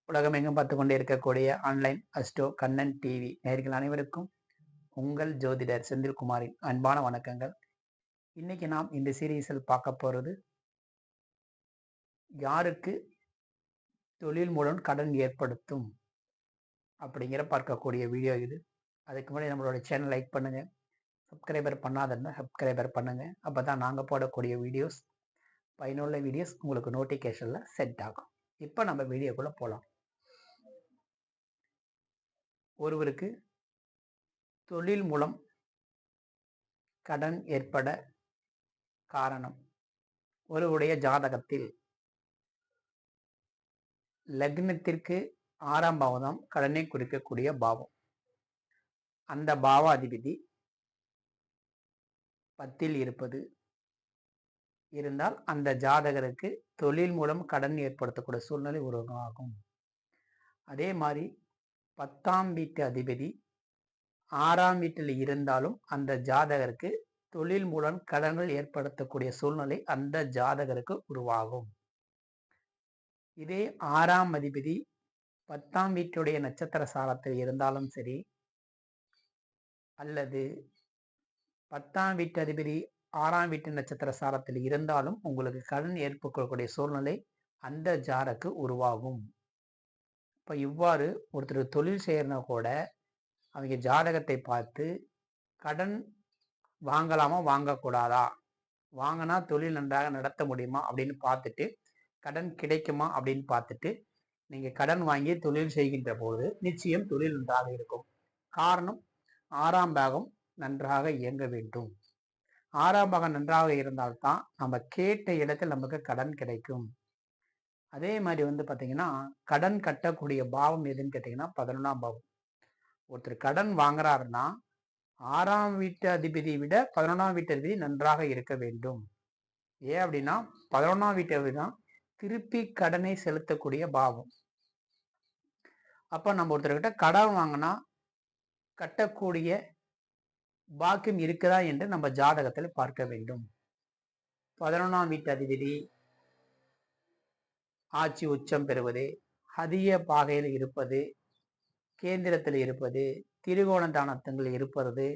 உலகமெங்கும் பார்த்து கொண்டே இருக்கக்கூடிய ஆன்லைன் அஸ்ட்ரோ கண்ணன் டிவி நேயர்கள் அனைவருக்கும் உங்கள் ஜோதிடர் செந்தில்குமாரின் அன்பான வணக்கங்கள். இன்னைக்கு நாம் இந்த சீரீஸில் பார்க்க போறது யாருக்கு தொழில் மூலம் கடன் ஏற்படுத்தும் அப்படிங்கிற பார்க்கக்கூடிய வீடியோ இது. அதுக்கு முன்னாடி நம்மளோட சேனல் லைக் பண்ணுங்க, சப்ஸ்கிரைபர் பண்ணாதன்னா சப்ஸ்கிரைபர் பண்ணுங்க. அப்பதான் நாங்கள் போடக்கூடிய வீடியோஸ் பயனுள்ள வீடியோஸ் உங்களுக்கு நோட்டிஃபிகேஷன்ல செட் ஆகும். இப்போ நம்ம வீடியோக்குள்ள போகலாம். ஒருவருக்கு தொழில் மூலம் கடன் ஏற்பட காரணம் ஒருவருடைய ஜாதகத்தில் லக்னத்திற்கு 6ஆம் பாவம் கடனை குறிக்கக்கூடிய பாவம். அந்த பாவாதிபதி 10ல் இருப்பது இருந்தால் அந்த ஜாதகருக்கு தொழில் மூலம் கடன் ஏற்படுத்தக்கூடிய சூழ்நிலை உருவாகும். அதே மாதிரி 10ஆம் வீட்டு அதிபதி 6ஆம் வீட்டில் இருந்தாலும் அந்த ஜாதகருக்கு தொழில் மூலம் கடன்கள் ஏற்படுத்தக்கூடிய சூழ்நிலை அந்த ஜாதகருக்கு உருவாகும். இதே 6ஆம் அதிபதி 10ஆம் வீட்டுடைய நட்சத்திர சாரத்தில் இருந்தாலும் சரி, அல்லது 10ஆம் வீட்டு அதிபதி 6ஆம் வீட்டு நட்சத்திர சாரத்தில் இருந்தாலும் உங்களுக்கு கடன் ஏற்படக்கூடிய சூழ்நிலை அந்த ஜாதகருக்கு உருவாகும். இப்போ இவ்வாறு ஒருத்தர் தொழில் செய்யறனா கூட அவங்க ஜாதகத்தை பார்த்து கடன் வாங்கலாமா வாங்கக்கூடாதா, வாங்கினா தொழில் நன்றாக நடத்த முடியுமா அப்படின்னு பார்த்துட்டு, கடன் கிடைக்குமா அப்படின்னு பார்த்துட்டு நீங்கள் கடன் வாங்கி தொழில் செய்கின்ற போது நிச்சயம் தொழில் நன்றாக இருக்கும். காரணம், 6ஆம் பாகம் நன்றாக இயங்க வேண்டும். 6ஆம் பாகம் நன்றாக இருந்தால்தான் நம்ம கேட்ட இடத்தில் நமக்கு கடன் கிடைக்கும். அதே மாதிரி பார்த்தீங்கன்னா கடன் கட்டக்கூடிய பாவம் எதுன்னு கேட்டிங்கன்னா 11ஆம் பாவம். ஒருத்தர் கடன் வாங்குறாருன்னா 6ஆம் வீட்டு அதிபதியை விட 11ஆம் வீட்டு அதிபதி நன்றாக இருக்க வேண்டும். ஏன் அப்படின்னா 11ஆம் வீட்டு அதிபதி தான் திருப்பி கடனை செலுத்தக்கூடிய பாவம். அப்ப நம்ம ஒருத்தர்கிட்ட கடன் வாங்கினா கட்டக்கூடிய பாக்கியம் இருக்குதா என்று நம்ம ஜாதகத்தில் பார்க்க வேண்டும். 11ஆம் வீட்டு அதிபதி ஆட்சி உச்சம் பெறுவது, அதிக பாகையில் இருப்பது, கேந்திரத்தில் இருப்பது, திரிகோண தானத்தங்கள் இருப்பது,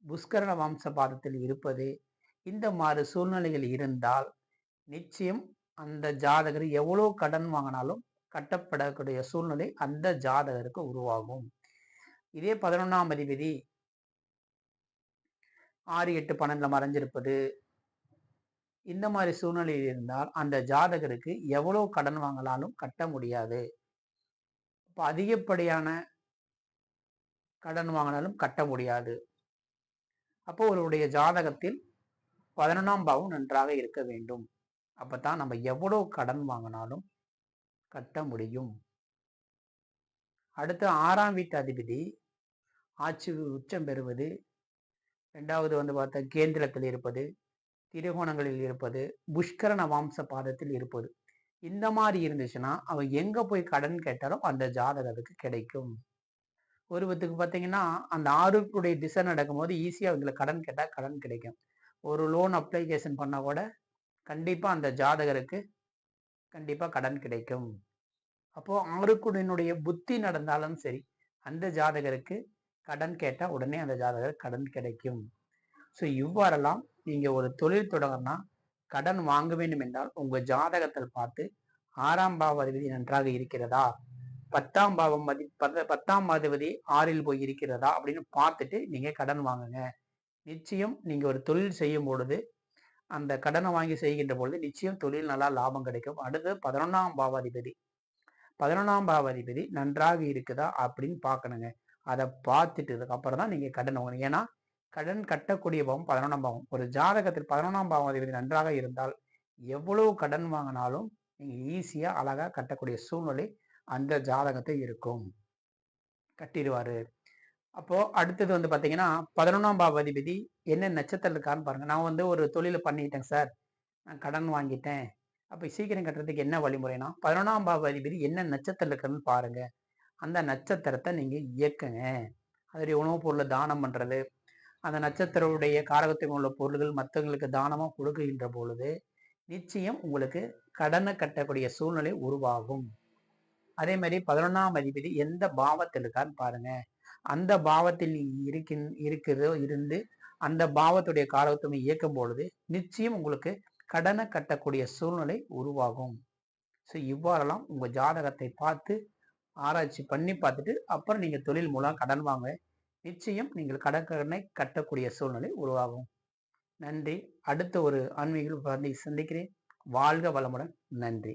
புஷ்கரண வம்ச பாதத்தில் இருப்பது, இந்த மாதிரி சூழ்நிலைகள் இருந்தால் நிச்சயம் அந்த ஜாதகர் எவ்வளவு கடன் வாங்கினாலும் கட்டப்படக்கூடிய சூழ்நிலை அந்த ஜாதகருக்கு உருவாகும். இதே 11ஆம் அதிபதி 6, 8, 12 மறைஞ்சிருப்பது, இந்த மாதிரி சூழ்நிலையில் இருந்தால் அந்த ஜாதகருக்கு எவ்வளவு கடன் வாங்கலாலும் கட்ட முடியாது. இப்போ அதிகப்படியான கடன் வாங்கினாலும் கட்ட முடியாது. அப்போ ஒருவருடைய ஜாதகத்தில் 11ஆம் பாவம் நன்றாக இருக்க வேண்டும். அப்பதான் நம்ம எவ்வளவு கடன் வாங்கினாலும் கட்ட முடியும். அடுத்து 6ஆம் வீட்டு அதிபதி ஆட்சி உச்சம் பெறுவது, 2வது பார்த்தா கேந்திரத்தில் இருப்பது, திரிகோணங்களில் இருப்பது, புஷ்கரண வம்ச பாதத்தில் இருப்பது, இந்த மாதிரி இருந்துச்சுன்னா அவன் எங்க போய் கடன் கேட்டாலும் அந்த ஜாதகத்துக்கு கிடைக்கும். ஒருவத்துக்கு பார்த்தீங்கன்னா அந்த 6க்குடைய திசை நடக்கும்போது ஈஸியா அவங்களுக்கு கடன் கேட்டா கடன் கிடைக்கும். ஒரு லோன் அப்ளிகேஷன் பண்ணா கூட கண்டிப்பா அந்த ஜாதகருக்கு கண்டிப்பா கடன் கிடைக்கும். அப்போ 6க்குடைய புத்தி நடந்தாலும் சரி அந்த ஜாதகருக்கு கடன் கேட்டா உடனே அந்த ஜாதகருக்கு கடன் கிடைக்கும். ஸோ இவ்வாறெல்லாம் நீங்க ஒரு தொழில் தொடங்கினா கடன் வாங்க வேண்டும் என்றால் உங்க ஜாதகத்தில் பார்த்து 6ஆம் பாவ அதிபதி நன்றாக இருக்கிறதா, 10ஆம் பாவம் 10ஆம் அதிபதி 6ல் போய் இருக்கிறதா அப்படின்னு பார்த்துட்டு நீங்க கடன் வாங்குங்க. நிச்சயம் நீங்க ஒரு தொழில் செய்யும் பொழுது அந்த கடனை வாங்கி செய்கின்ற பொழுது நிச்சயம் தொழில் நல்லா லாபம் கிடைக்கும். அடுத்து 11ஆம் பாவாதிபதி 11ஆம் பாவாதிபதி நன்றாக இருக்குதா அப்படின்னு பார்க்கணுங்க. அதை பார்த்துட்டு அப்புறம் தான் நீங்க கடன் வாங்கணும். ஏன்னா கடன் கட்டக்கூடிய பாவம் 11ஆம் பாவம். ஒரு ஜாதகத்தில் 11ஆம் பாவாதிபதி நன்றாக இருந்தால் எவ்வளவு கடன் வாங்கினாலும் நீங்க ஈஸியா அழகா கட்டக்கூடிய சூழ்நிலை அந்த ஜாதகத்தை இருக்கும், கட்டிடுவாரு. அப்போ அடுத்தது பாத்தீங்கன்னா 11ஆம் பாவாதிபதி என்ன நட்சத்திரம் இருக்கான்னு பாருங்க. நான் ஒரு தொழிலை பண்ணிட்டேன் சார், நான் கடன் வாங்கிட்டேன், அப்ப சீக்கிரம் கட்டுறதுக்கு என்ன வழிமுறைனா 11ஆம் பாவாதிபதி என்ன நட்சத்திரம் இருக்குன்னு பாருங்க. அந்த நட்சத்திரத்தை நீங்க இயக்குங்க. அதோடைய உணவுப் பொருளை தானம் பண்றது, அந்த நட்சத்திரவுடைய காரகத்தில் உள்ள பொருள்கள் மற்றவங்களுக்கு தானமா கொடுக்குகின்ற பொழுது நிச்சயம் உங்களுக்கு கடனை கட்டக்கூடிய சூழ்நிலை உருவாகும். அதே மாதிரி 11ஆம் அதிபதி எந்த பாவத்தில் இருக்கான்னு பாருங்க. அந்த பாவத்தில் இருக்கிறதோ இருந்து அந்த பாவத்துடைய காரகத்துவம் இயக்கும் பொழுது நிச்சயம் உங்களுக்கு கடனை கட்டக்கூடிய சூழ்நிலை உருவாகும். ஸோ இவ்வாறெல்லாம் உங்க ஜாதகத்தை பார்த்து ஆராய்ச்சி பண்ணி பார்த்துட்டு அப்புறம் நீங்க தொழில் மூலம் கடன் வாங்க. நிச்சயம் நீங்கள் கடனை கட்டக்கூடிய சூழ்நிலை உருவாகும். நன்றி. அடுத்த ஒரு ஆன்மீக சந்திக்கிறேன். வாழ்க வளமுடன். நன்றி.